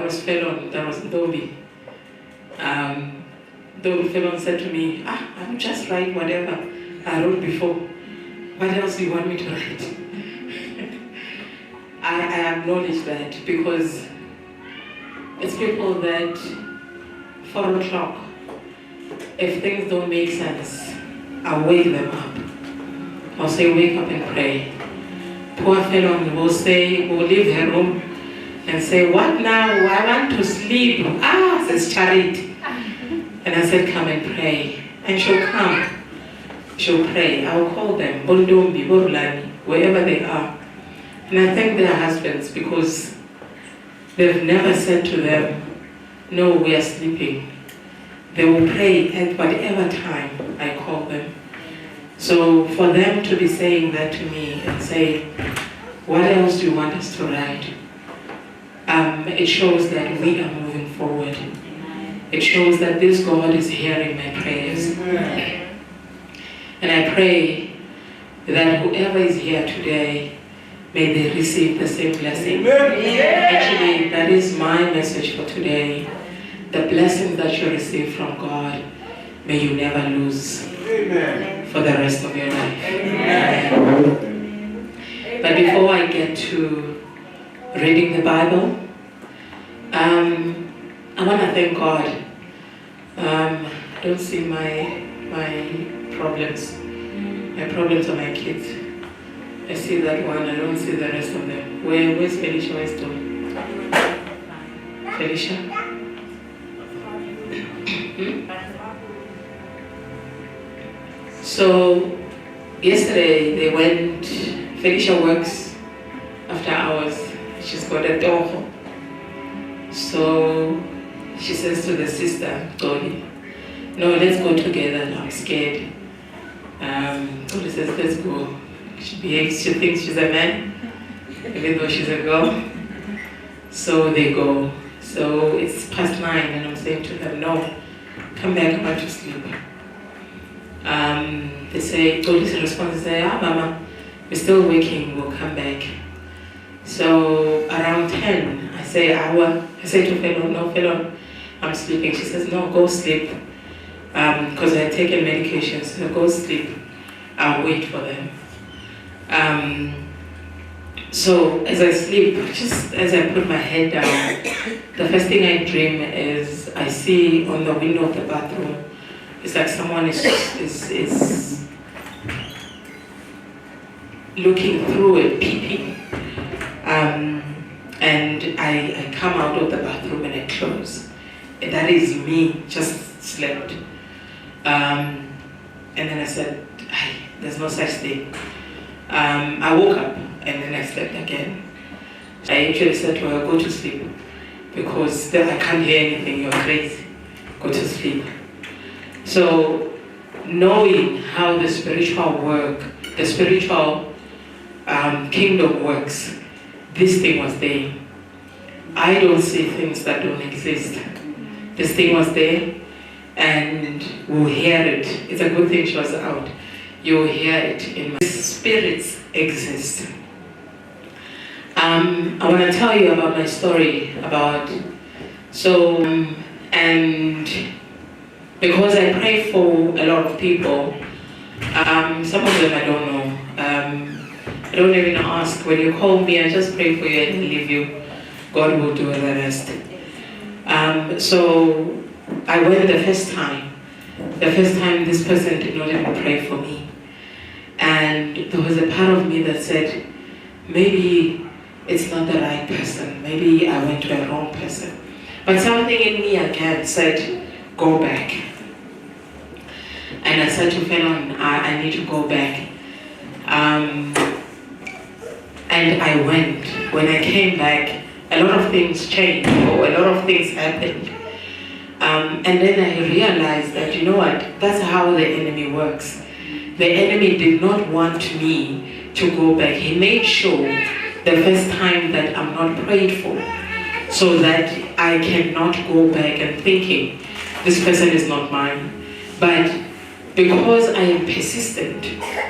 was Felon, that was Ndobi. Felon said to me, I'll just write whatever I wrote before. What else do you want me to write? I acknowledge that because it's people that 4 o'clock, if things don't make sense, I'll wake them up. I'll say, wake up and pray. Poor Felon will leave her room and say, what now? I want to sleep. Says Charity. And I said, come and pray. And she'll come. She'll pray. I'll call them, Bondombi, Borulani, wherever they are. And I thank their husbands because they've never said to them, no, we are sleeping. They will pray at whatever time I call them. So for them to be saying that to me and say, what else do you want us to write? It shows that we are moving forward. It shows that this God is hearing my prayers. And I pray that whoever is here today, may they receive the same blessing. Actually, that is my message for today. The blessing that you receive from God, may you never lose for the rest of your life. But before I get to reading the Bible, I want to thank God. I don't see my problems. My problems are my kids. I see that one, I don't see the rest of them. Where's Felicia? Where's Tom? Felicia? So, yesterday they went, Felicia works after hours. She's got a dog. So, she says to the sister, Tony, no, let's go together. I'm scared. Tony says, let's go. She behaves, she thinks she's a man, even though she's a girl. So they go. So it's past 9 and I'm saying to them, no, come back, I want to sleep. They say, Tony's response, they say, Mama, we're still waking, we'll come back. So around 10, I say to Felon, no, Felon, I'm sleeping. She says, no, go sleep. Because I had taken medication, so go sleep. I'll wait for them. So as I sleep, just as I put my head down, the first thing I dream is I see on the window of the bathroom, it's like someone is looking through it, peeping. And I come out of the bathroom and I close. And that is me, just slept. And then I said, there's no such thing. I woke up and then I slept again. I actually said to her, go to sleep, because then I can't hear anything, you're crazy. Go to sleep. So knowing how the spiritual kingdom works, this thing was there. I don't see things that don't exist. This thing was there, and we'll hear it. It's a good thing she was out. You'll hear it in my spirits exist. I want to tell you about my story and because I pray for a lot of people, some of them I don't know. I don't even ask. When you call me, I just pray for you and leave you. God will do the rest. So I went the first time. The first time this person did not even pray for me. And there was a part of me that said, maybe it's not the right person. Maybe I went to a wrong person. But something in me again said, go back. And I said to Felon, I need to go back. And I went. When I came back, a lot of things changed, or a lot of things happened. And then I realized that, you know what, that's how the enemy works. The enemy did not want me to go back. He made sure the first time that I'm not prayed for, so that I cannot go back and thinking, this person is not mine. But because I am persistent,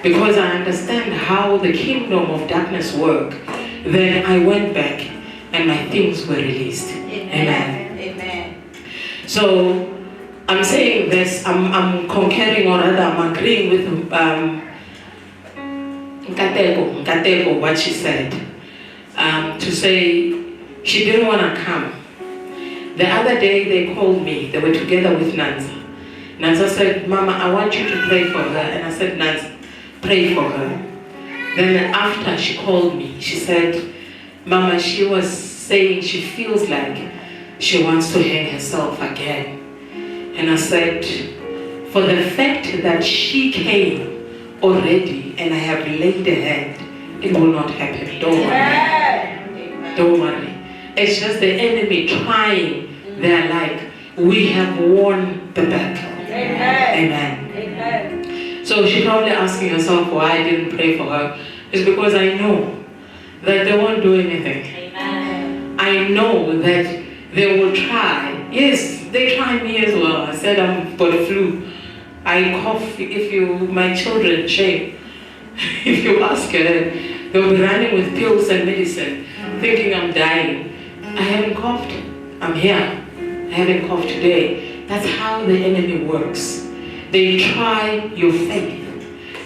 because I understand how the kingdom of darkness works, then I went back and my things were released. Amen. Amen. So I'm saying this, I'm concurring, or rather I'm agreeing with Nkateko, what she said. To say she didn't want to come. The other day they called me, they were together with Nanza. Nanza said, Mama, I want you to pray for her. And I said, Nanza, pray for her. Then after she called me, she said, Mama, she was saying she feels like she wants to hang herself again. And I said, for the fact that she came already and I have laid a hand, it will not happen. Don't worry. Don't worry. It's just the enemy trying. They're like, we have won the battle. Amen. Amen. So she's probably asking herself why I didn't pray for her. It's because I know that they won't do anything. Amen. I know that they will try. Yes, they try me as well. I said I'm got a flu. I cough. My children shame. If you ask her, they'll be running with pills and medicine, thinking I'm dying. I haven't coughed. I'm here. I haven't coughed today. That's how the enemy works. They try your faith.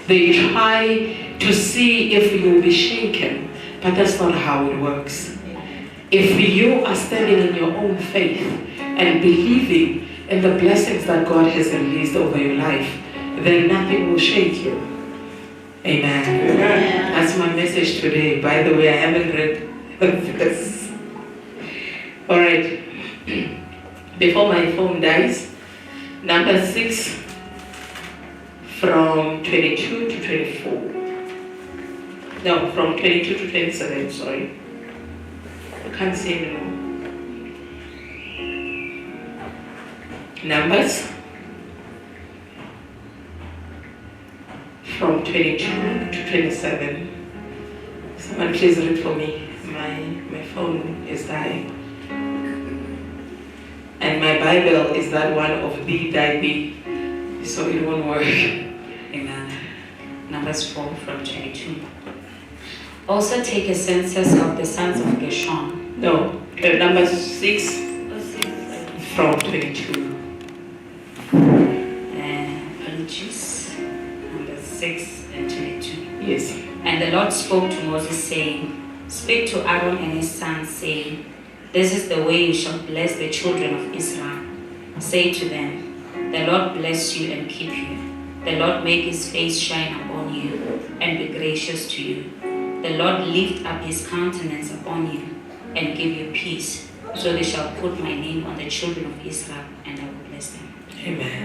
They try to see if you will be shaken. But that's not how it works. If you are standing in your own faith and believing in the blessings that God has released over your life, then nothing will shake you. Amen. Amen. That's my message today. By the way, I haven't read this. All right. Before my phone dies, number 6 from 22 to 24. No, from 22 to 27, sorry. I can't see anymore. Numbers from 22 to 27. Someone please read for me. My phone is dying. And my Bible is that one of the Daibi, so it won't work. Amen. Numbers 4 from 22. Also take a census of the sons of Gershon. No, number 6 from 22. Apologies. Number 6 and 22. Yes. And the Lord spoke to Moses, saying, Speak to Aaron and his sons, saying, This is the way you shall bless the children of Israel. Say to them, The Lord bless you and keep you. The Lord make his face shine upon you and be gracious to you. The Lord lift up his countenance upon you and give you peace. So they shall put my name on the children of Israel, and I will bless them. Amen.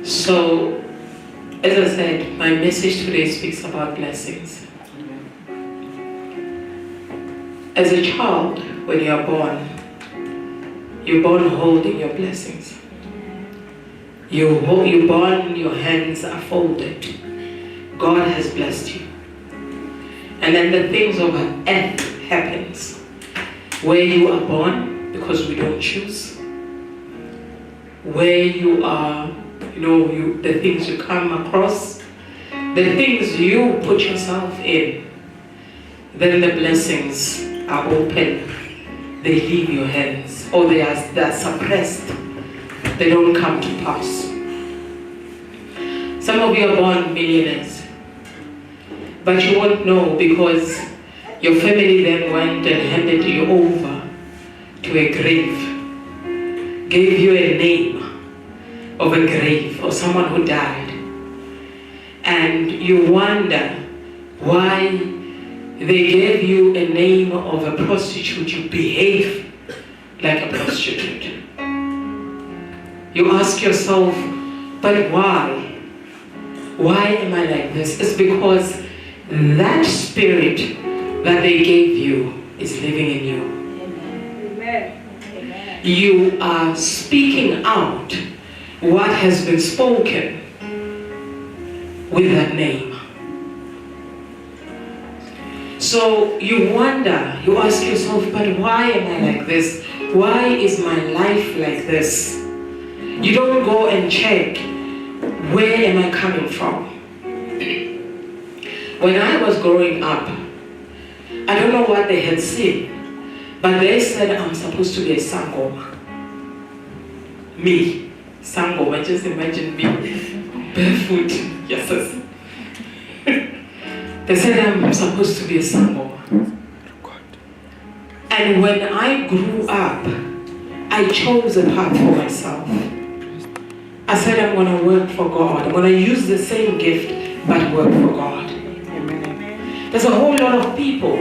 So, as I said, my message today speaks about blessings. As a child, when you are born holding your blessings. You're born, your hands are folded. God has blessed you. And then the things of earth happens. Where you are born, because we don't choose. Where you are, the things you come across, the things you put yourself in, then the blessings are open. They leave your hands, or they are suppressed. They don't come to pass. Some of you are born millionaires, but you won't know because your family then went and handed you over to a grave, gave you a name of a grave or someone who died, and you wonder why they gave you a name of a prostitute. You behave like a prostitute. You ask yourself, but why? Why am I like this? It's because that spirit that they gave you is living in you. Amen. Amen. You are speaking out what has been spoken with that name. So you wonder, you ask yourself, but why am I like this? Why is my life like this? You don't go and check, where am I coming from? When I was growing up, I don't know what they had seen, But they said I'm supposed to be a sangoma. Me, sangoma, just imagine me, barefoot, yes. They said I'm supposed to be a sangoma. And when I grew up, I chose a path for myself. I said I'm going to work for God. I'm going to use the same gift, but work for God. There's a whole lot of people